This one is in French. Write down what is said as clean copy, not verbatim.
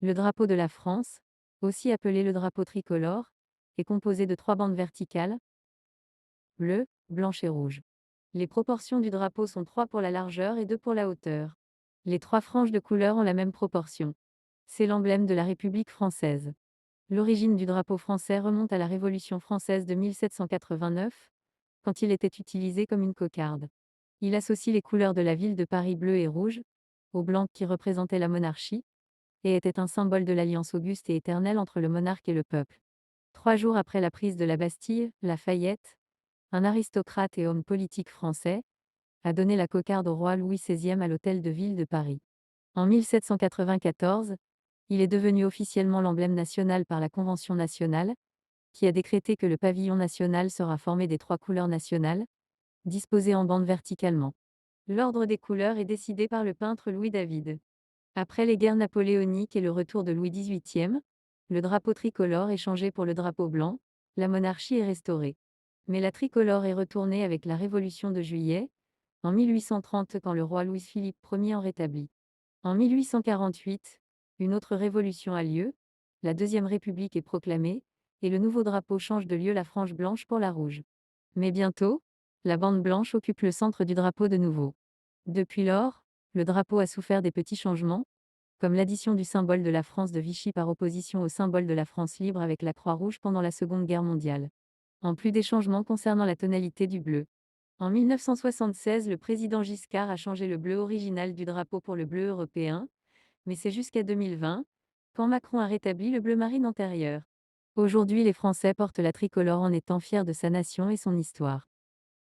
Le drapeau de la France, aussi appelé le drapeau tricolore, est composé de 3 bandes verticales, bleues, blanches et rouges. Les proportions du drapeau sont 3 pour la largeur et 2 pour la hauteur. Les 3 franges de couleur ont la même proportion. C'est l'emblème de la République française. L'origine du drapeau français remonte à la Révolution française de 1789, quand il était utilisé comme une cocarde. Il associe les couleurs de la ville de Paris bleu et rouge, au blanc qui représentait la monarchie, et était un symbole de l'alliance auguste et éternelle entre le monarque et le peuple. 3 jours après la prise de la Bastille, Lafayette, un aristocrate et homme politique français, a donné la cocarde au roi Louis XVI à l'hôtel de ville de Paris. En 1794, il est devenu officiellement l'emblème national par la Convention nationale, qui a décrété que le pavillon national sera formé des 3 couleurs nationales, disposées en bande verticalement. L'ordre des couleurs est décidé par le peintre Louis David. Après les guerres napoléoniques et le retour de Louis XVIII, le drapeau tricolore est changé pour le drapeau blanc, la monarchie est restaurée. Mais la tricolore est retournée avec la Révolution de Juillet, en 1830 quand le roi Louis-Philippe Ier en rétablit. En 1848, une autre révolution a lieu, la Deuxième République est proclamée, et le nouveau drapeau change de lieu, la frange blanche pour la rouge. Mais bientôt, la bande blanche occupe le centre du drapeau de nouveau. Depuis lors, le drapeau a souffert des petits changements, comme l'addition du symbole de la France de Vichy par opposition au symbole de la France libre avec la Croix-Rouge pendant la Seconde Guerre mondiale. En plus des changements concernant la tonalité du bleu. En 1976, le président Giscard a changé le bleu original du drapeau pour le bleu européen, mais c'est jusqu'à 2020, quand Macron a rétabli le bleu marine antérieur. Aujourd'hui, les Français portent la tricolore en étant fiers de sa nation et son histoire.